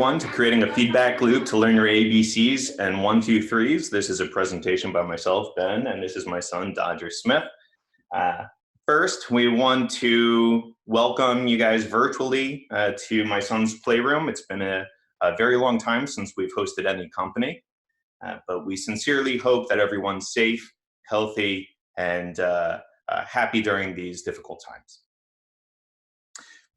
To creating a feedback loop to learn your ABCs and 1, 2, 3s. This is a presentation by myself, Ben, and this is my son, Dodger Smith. First, we want to welcome you guys virtually to my son's playroom. It's been a very long time since we've hosted any company, but we sincerely hope that everyone's safe, healthy, and happy during these difficult times.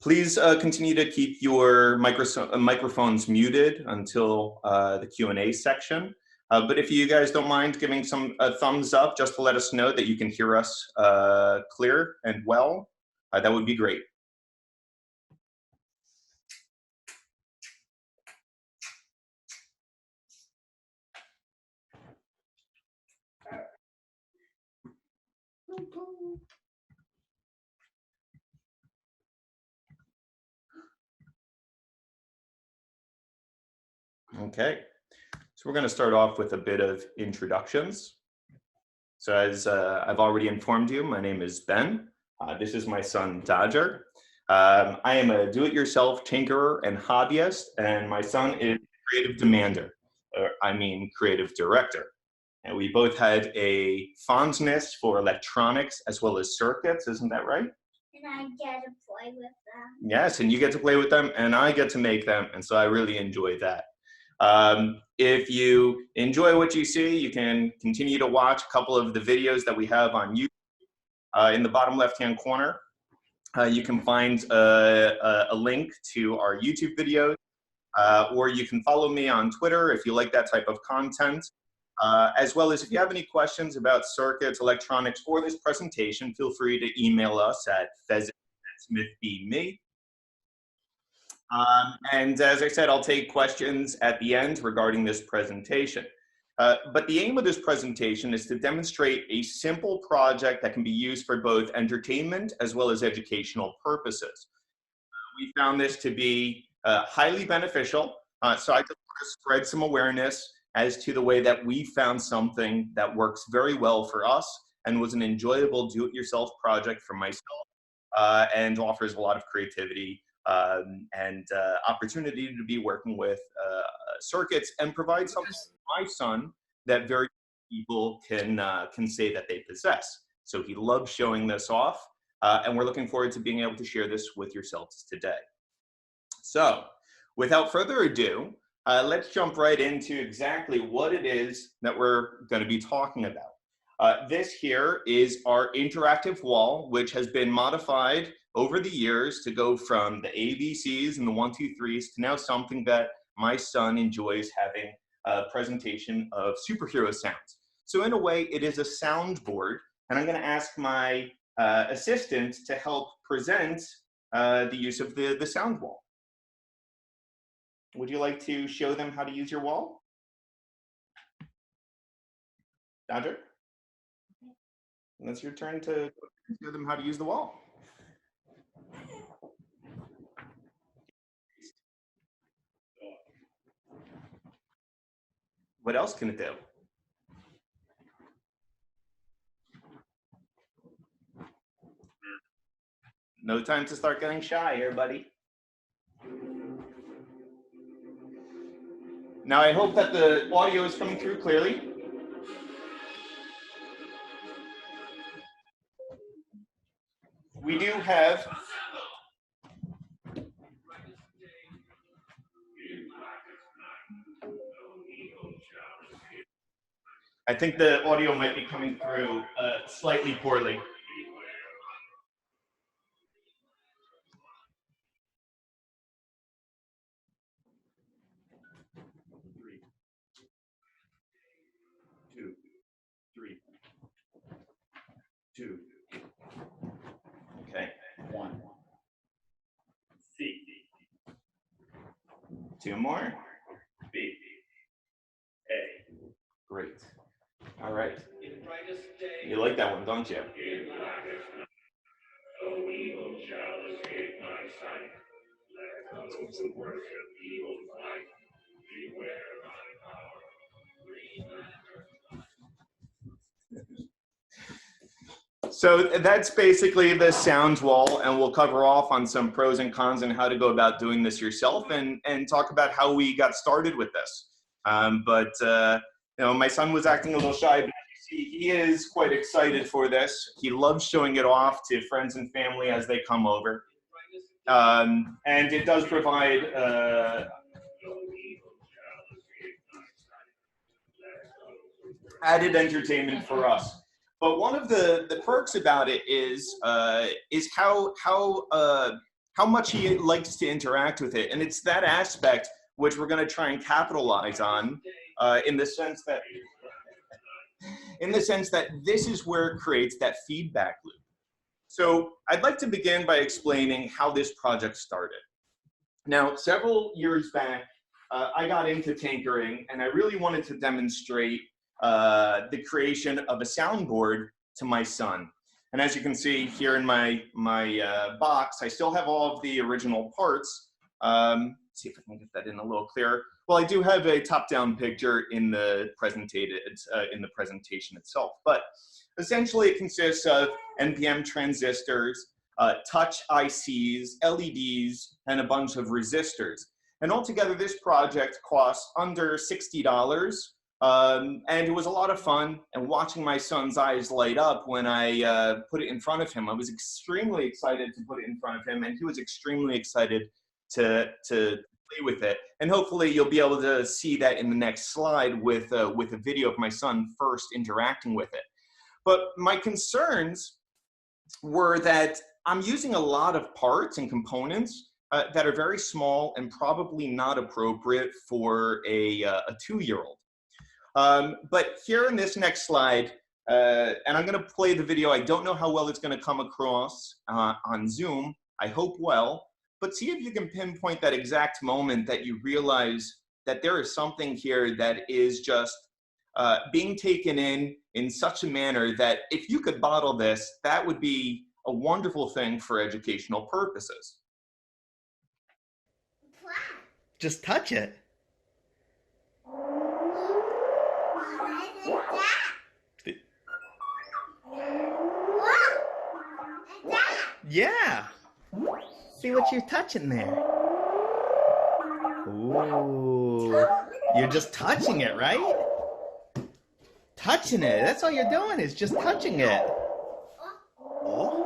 Please continue to keep your microphones muted until the Q&A section. But if you guys don't mind giving some thumbs up just to let us know that you can hear us clear and well, that would be great. Okay, so we're going to start off with a bit of introductions. So as I've already informed you, my name is Ben. This is my son, Dodger. I am a do-it-yourself tinkerer and hobbyist, and my son is creative demander, or I mean creative director. And we both had a fondness for electronics as well as circuits, isn't that right? And I get to play with them. Yes, and you get to play with them, and I get to make them, and so I really enjoy that. If you enjoy what you see, you can continue to watch a couple of the videos that we have on YouTube. In the bottom left-hand corner, you can find a link to our YouTube videos, or you can follow me on Twitter if you like that type of content. As well as if you have any questions about circuits, electronics, or this presentation, feel free to email us at pheasant@smithbme. And as I said, I'll take questions at the end regarding this presentation. But the aim of this presentation is to demonstrate a simple project that can be used for both entertainment as well as educational purposes. We found this to be highly beneficial, so I just want to spread some awareness as to the way that we found something that works very well for us and was an enjoyable do-it-yourself project for myself and offers a lot of creativity and opportunity to be working with circuits and provide something to my son that very few people can say that they possess. So he loves showing this off, and we're looking forward to being able to share this with yourselves today. So without further ado, let's jump right into exactly what it is that we're going to be talking about. This here is our interactive wall, which has been modified over the years to go from the ABCs and the 1, 2, 3s to now something that my son enjoys having a presentation of superhero sounds. So in a way, it is a soundboard, and I'm going to ask my assistant to help present the use of the sound wall. Would you like to show them how to use your wall? Dodger? And it's your turn to show them how to use the wall. What else can it do? No time to start getting shy here, buddy. Now I hope that the audio is coming through clearly. We do have I think the audio might be coming through slightly poorly. Two. Okay. 1. C. 2 more. B. A. Great. All right. You like that one, don't you? So that's basically the sound wall, and we'll cover off on some pros and cons and how to go about doing this yourself, and talk about how we got started with this. You know, my son was acting a little shy, but as you see, he is quite excited for this. He loves showing it off to friends and family as they come over. And it does provide added entertainment for us. But one of the perks about it is how much he likes to interact with it, and it's that aspect which we're going to try and capitalize on in the sense that this is where it creates that feedback loop. So I'd like to begin by explaining how this project started. Now, several years back, I got into tinkering, and I really wanted to demonstrate the creation of a soundboard to my son. And as you can see here in my box, I still have all of the original parts. See if I can get that in a little clearer. Well, I do have a top-down picture in the presentation itself, but essentially it consists of NPN transistors, touch ICs, LEDs, and a bunch of resistors. And altogether, this project cost under $60. And it was a lot of fun, and watching my son's eyes light up when I put it in front of him. I was extremely excited to put it in front of him, and he was extremely excited to play with it. And hopefully you'll be able to see that in the next slide with a video of my son first interacting with it. But my concerns were that I'm using a lot of parts and components that are very small and probably not appropriate for a 2-year-old. But here in this next slide, and I'm going to play the video. I don't know how well it's going to come across on Zoom. I hope well. But see if you can pinpoint that exact moment that you realize that there is something here that is just being taken in such a manner that if you could bottle this, that would be a wonderful thing for educational purposes. Just touch it. Yeah. See what you're touching there. Ooh. You're just touching it, right? Touching it. That's all you're doing is just touching it. Oh.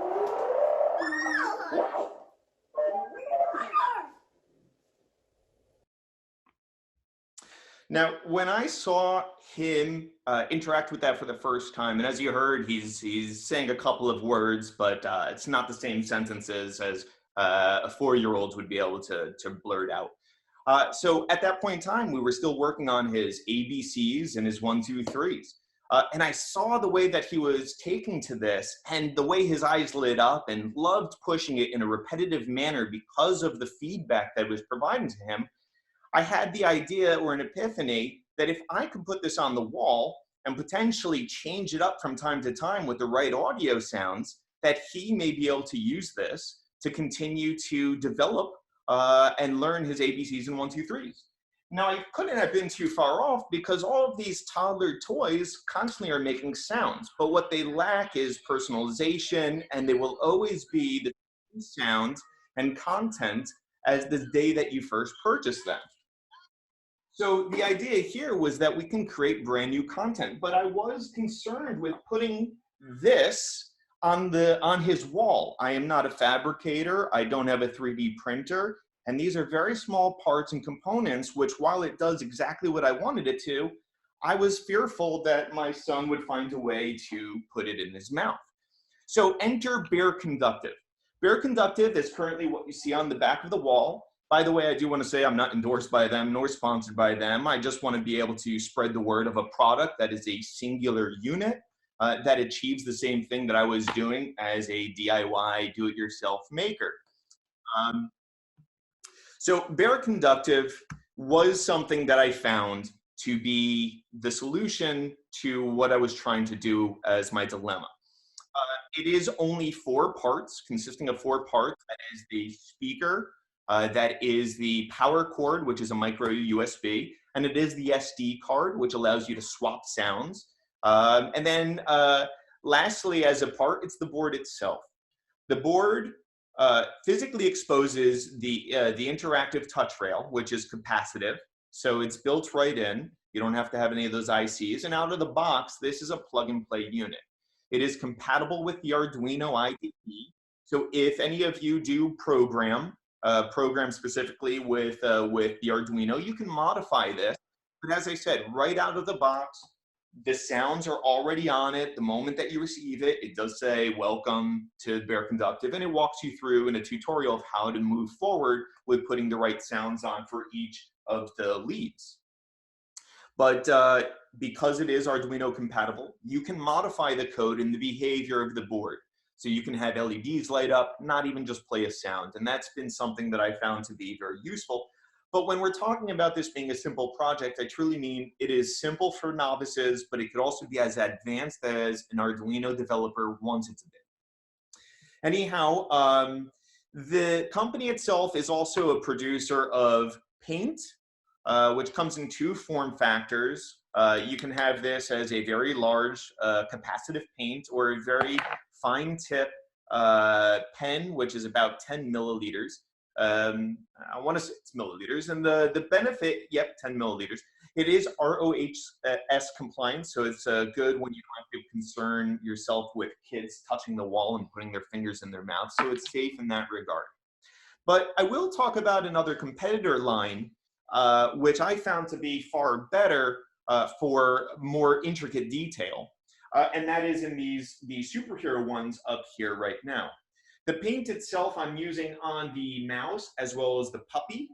Now, when I saw him interact with that for the first time, and as you heard, he's saying a couple of words, but it's not the same sentences as a 4-year-old would be able to blurt out. So at that point in time, we were still working on his ABCs and his 1, 2, 3s. And I saw the way that he was taking to this and the way his eyes lit up, and loved pushing it in a repetitive manner because of the feedback that was providing to him. I had the idea, or an epiphany, that if I could put this on the wall and potentially change it up from time to time with the right audio sounds, that he may be able to use this to continue to develop and learn his ABCs and 1, 2, 3s. Now, I couldn't have been too far off because all of these toddler toys constantly are making sounds, but what they lack is personalization, and they will always be the same sound and content as the day that you first purchased them. So the idea here was that we can create brand new content, but I was concerned with putting this on his wall. I am not a fabricator. I don't have a 3D printer. And these are very small parts and components, which while it does exactly what I wanted it to, I was fearful that my son would find a way to put it in his mouth. So enter Bare Conductive. Bare Conductive is currently what you see on the back of the wall. By the way, I do want to say I'm not endorsed by them nor sponsored by them. I just want to be able to spread the word of a product that is a singular unit that achieves the same thing that I was doing as a DIY do-it-yourself maker. So Bare Conductive was something that I found to be the solution to what I was trying to do as my dilemma. It is only 4 parts, consisting of 4 parts. That is the speaker, that is the power cord, which is a micro USB, and it is the SD card, which allows you to swap sounds. And then Lastly, as a part, it's the board itself. The board physically exposes the interactive touch rail, which is capacitive. So it's built right in. You don't have to have any of those ICs. And out of the box, this is a plug and play unit. It is compatible with the Arduino IDE. So if any of you do program specifically with the Arduino, you can modify this. But as I said, right out of the box, the sounds are already on it. The moment that you receive it, it does say, welcome to Bear Conductive, and it walks you through in a tutorial of how to move forward with putting the right sounds on for each of the leads. But because it is Arduino compatible, you can modify the code and the behavior of the board. So you can have LEDs light up, not even just play a sound. And that's been something that I found to be very useful. But when we're talking about this being a simple project, I truly mean it is simple for novices, but it could also be as advanced as an Arduino developer wants it to be. Anyhow, the company itself is also a producer of paint, which comes in two form factors. You can have this as a very large capacitive paint or a very fine tip pen, which is about 10 milliliters. I want to say it's milliliters, and the benefit, yep, 10 milliliters. It is RoHS compliant, so it's good when you don't have to concern yourself with kids touching the wall and putting their fingers in their mouth, so it's safe in that regard. But I will talk about another competitor line, which I found to be far better for more intricate detail, and that is in these superhero ones up here right now. The paint itself I'm using on the mouse as well as the puppy.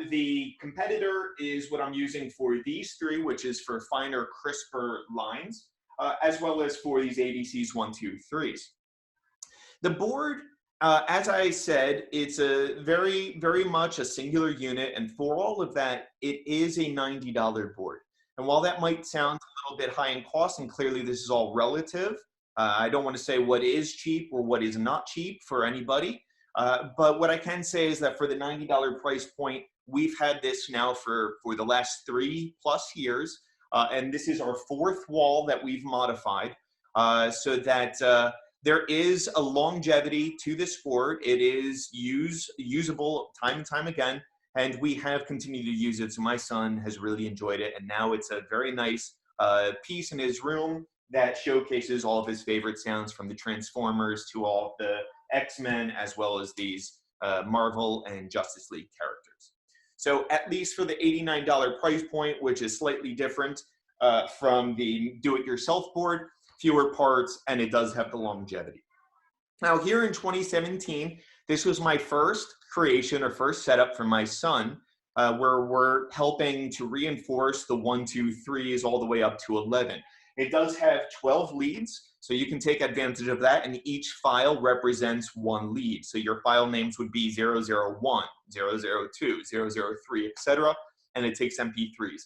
The competitor is what I'm using for these three, which is for finer, crisper lines, as well as for these ADCs 1, 2, 3s. The board, as I said, it's a very, very much a singular unit, and for all of that, it is a $90 board. And while that might sound a little bit high in cost, and clearly this is all relative, I don't want to say what is cheap or what is not cheap for anybody, but what I can say is that for the $90 price point, we've had this now for the last 3+ years, and this is our 4th wall that we've modified, so that there is a longevity to this board. It is usable time and time again, and we have continued to use it, so my son has really enjoyed it, and now it's a very nice piece in his room that showcases all of his favorite sounds, from the Transformers to all of the X-Men, as well as these Marvel and Justice League characters. So at least for the $89 price point, which is slightly different from the do-it-yourself board, fewer parts, and it does have the longevity. Now here in 2017, this was my first creation or first setup for my son, where we're helping to reinforce the 1, 2, 3s all the way up to 11. It does have 12 leads, so you can take advantage of that, and each file represents one lead. So your file names would be 001, 002, 003, etc., and it takes MP3s.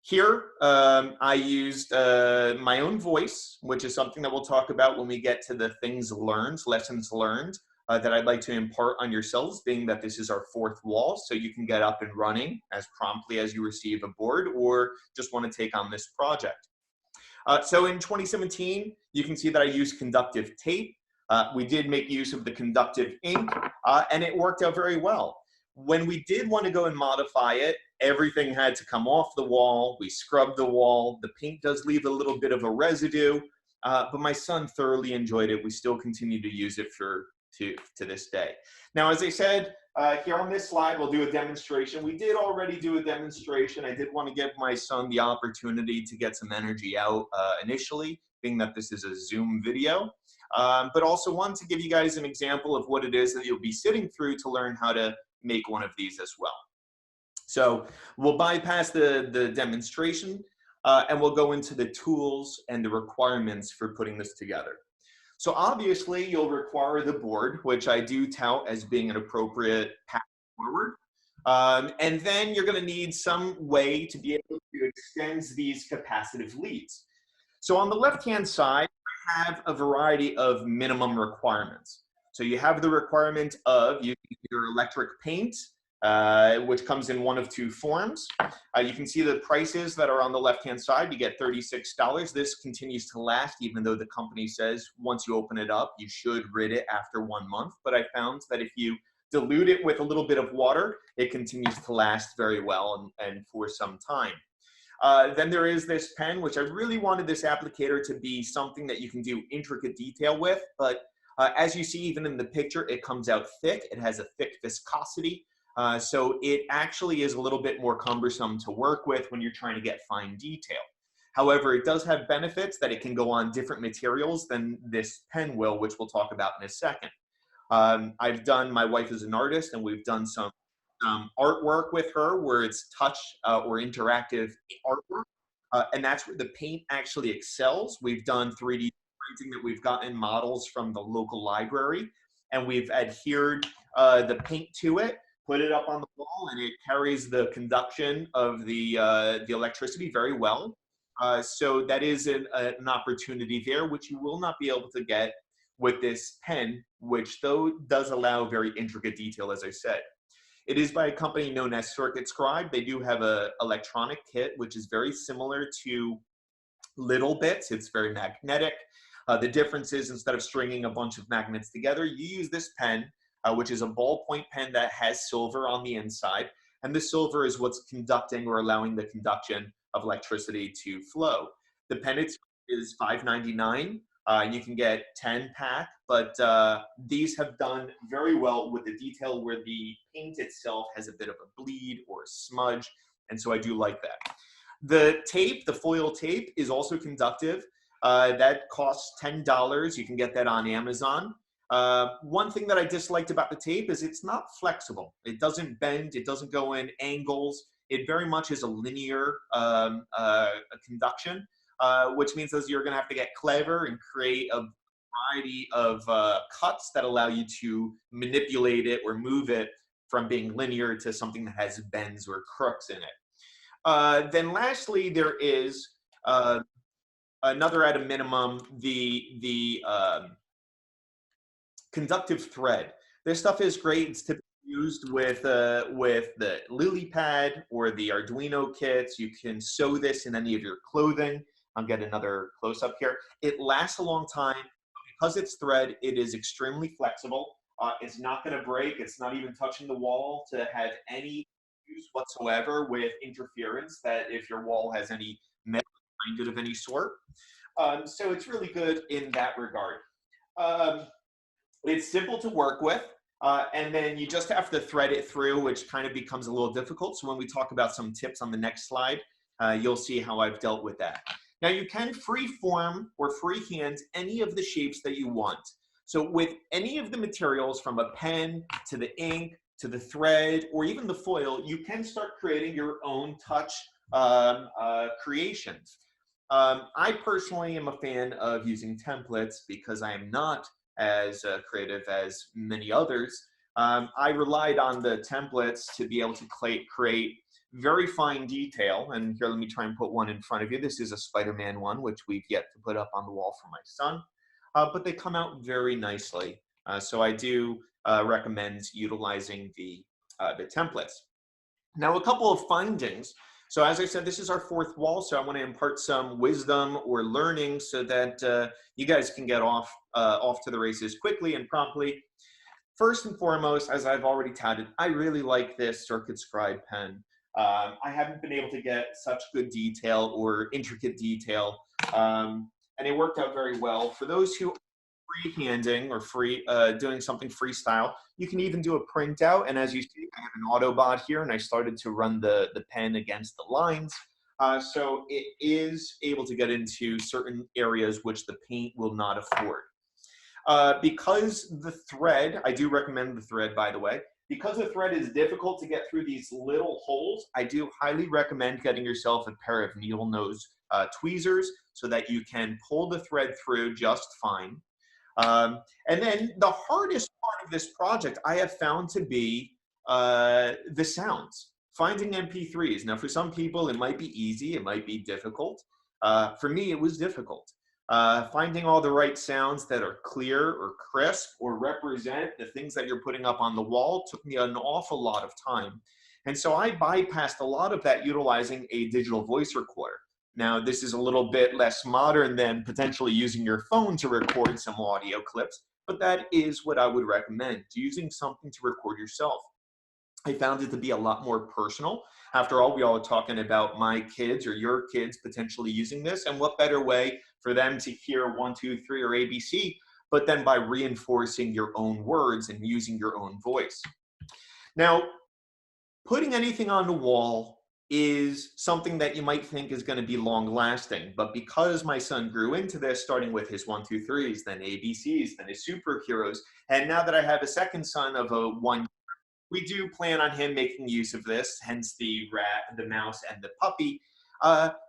Here, I used my own voice, which is something that we'll talk about when we get to the things learned, lessons learned, that I'd like to impart on yourselves, being that this is our 4th wall, so you can get up and running as promptly as you receive a board or just want to take on this project. So in 2017, you can see that I used conductive tape. We did make use of the conductive ink, and it worked out very well. When we did want to go and modify it, everything had to come off the wall. We scrubbed the wall. The paint does leave a little bit of a residue, but my son thoroughly enjoyed it. We still continue to use it to this day. Now, as I said, here on this slide, we'll do a demonstration. We did already do a demonstration. I did want to give my son the opportunity to get some energy out initially, being that this is a Zoom video, but also wanted to give you guys an example of what it is that you'll be sitting through to learn how to make one of these as well. So we'll bypass the demonstration and we'll go into the tools and the requirements for putting this together. So obviously you'll require the board, which I do tout as being an appropriate path forward. And then you're going to need some way to be able to extend these capacitive leads. So on the left-hand side, I have a variety of minimum requirements. So you have the requirement of using your electric paint, which comes in one of two forms. You can see the prices that are on the left-hand side. You get $36. This continues to last, even though the company says once you open it up, you should rid it after 1 month. But I found that if you dilute it with a little bit of water, it continues to last very well and for some time. Then there is this pen, which I really wanted this applicator to be something that you can do intricate detail with, but as you see even in the picture, it comes out thick. It has a thick viscosity, so it actually is a little bit more cumbersome to work with when you're trying to get fine detail. However, it does have benefits that it can go on different materials than this pen will, which we'll talk about in a second. My wife is an artist, and we've done some artwork with her where it's touch or interactive artwork, and that's where the paint actually excels. We've done 3D printing that we've gotten models from the local library, and we've adhered the paint to it, put it up on the wall, and it carries the conduction of the electricity very well. So that is an opportunity there, which you will not be able to get with this pen, which though does allow very intricate detail, as I said. It is by a company known as Circuit Scribe. They do have an electronic kit, which is very similar to Little Bits. It's very magnetic. The difference is instead of stringing a bunch of magnets together, you use this pen, which is a ballpoint pen that has silver on the inside. And the silver is what's conducting or allowing the conduction of electricity to flow. The pen is $5.99. You can get 10-pack, but these have done very well with the detail where the paint itself has a bit of a bleed or a smudge, and so I do like that. The tape, the foil tape, is also conductive. That costs $10. You can get that on Amazon. One thing that I disliked about the tape is it's not flexible. It doesn't bend, it doesn't go in angles. It very much is a linear conduction. Which means that you're going to have to get clever and create a variety of cuts that allow you to manipulate it or move it from being linear to something that has bends or crooks in it. Then lastly, there is another at a minimum, the conductive thread. This stuff is great. It's typically used with the lily pad or the Arduino kits. You can sew this in any of your clothing. I'll get another close-up here. It lasts a long time. Because it's thread, it is extremely flexible. It's not going to break. It's not even touching the wall to have any use whatsoever with interference that if your wall has any metal behind it of any sort. So it's really good in that regard. It's simple to work with. And then you just have to thread it through, which kind of becomes a little difficult. So when we talk about some tips on the next slide, you'll see how I've dealt with that. Now you can freeform or freehand any of the shapes that you want. So with any of the materials from a pen to the ink to the thread or even the foil, you can start creating your own touch creations. I personally am a fan of using templates because I am not as creative as many others. I relied on the templates to be able to create very fine detail. And here, let me try and put one in front of you. This is a Spider-Man one, which we've yet to put up on the wall for my son. But they come out very nicely. So I do recommend utilizing the templates. Now, a couple of findings. So as I said, this is our fourth wall. So I want to impart some wisdom or learning so that you guys can get off to the races quickly and promptly. First and foremost, as I've already touted, I really like this Circuit Scribe pen. I haven't been able to get such good detail or intricate detail, and it worked out very well. For those who are freehanding or doing something freestyle, you can even do a printout. And as you see, I have an Autobot here, and I started to run the pen against the lines. So it is able to get into certain areas which the paint will not afford. Because the thread, I do recommend the thread, by the way, because the thread is difficult to get through these little holes, I do highly recommend getting yourself a pair of needle nose tweezers so that you can pull the thread through just fine. And then the hardest part of this project I have found to be the sounds, finding MP3s. Now, for some people, it might be easy, it might be difficult. For me, it was difficult. Finding all the right sounds that are clear or crisp or represent the things that you're putting up on the wall took me an awful lot of time. And so I bypassed a lot of that utilizing a digital voice recorder. Now, this is a little bit less modern than potentially using your phone to record some audio clips, but that is what I would recommend, using something to record yourself. I found it to be a lot more personal. After all, we all are talking about my kids or your kids potentially using this, and what better way for them to hear 1, 2, 3 or ABC, but then by reinforcing your own words and using your own voice. Now, putting anything on the wall is something that you might think is going to be long lasting, but because my son grew into this, starting with his 1, 2, 3s, then ABCs, then his superheroes, and now that I have a second son of a 1, we do plan on him making use of this, hence the rat, the mouse, and the puppy.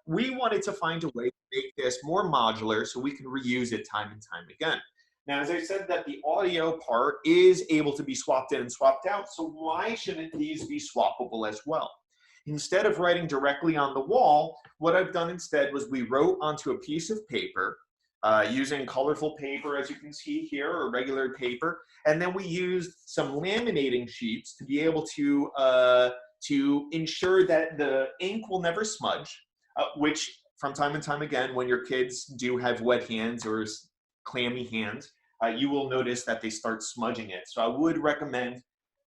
We wanted to find a way to make this more modular so we can reuse it time and time again. Now, as I said, that the audio part is able to be swapped in and swapped out, so why shouldn't these be swappable as well? Instead of writing directly on the wall, what I've done instead was we wrote onto a piece of paper, using colorful paper, as you can see here, or regular paper, and then we used some laminating sheets to be able to ensure that the ink will never smudge, which from time and time again, when your kids do have wet hands or clammy hands, you will notice that they start smudging it. So I would recommend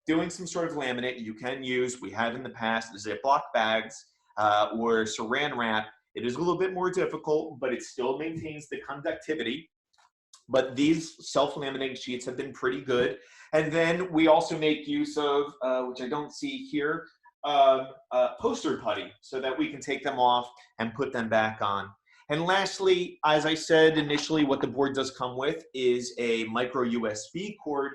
doing some sort of laminate. You can use, we have in the past, Ziploc bags or saran wrap. It is a little bit more difficult, but it still maintains the conductivity. But these self-laminating sheets have been pretty good. And then we also make use of, which I don't see here, poster putty so that we can take them off and put them back on. And lastly, as I said initially, what the board does come with is a micro USB cord.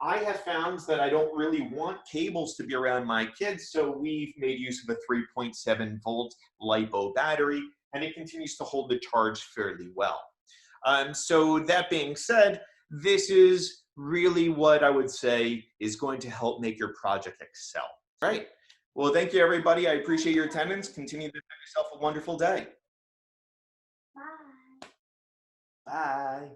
I have found that I don't really want cables to be around my kids, so we've made use of a 3.7 volt LiPo battery, and it continues to hold the charge fairly well. So that being said, this is really what I would say is going to help make your project excel. All right. Well, thank you, everybody. I appreciate your attendance. Continue to have yourself a wonderful day. Bye. Bye.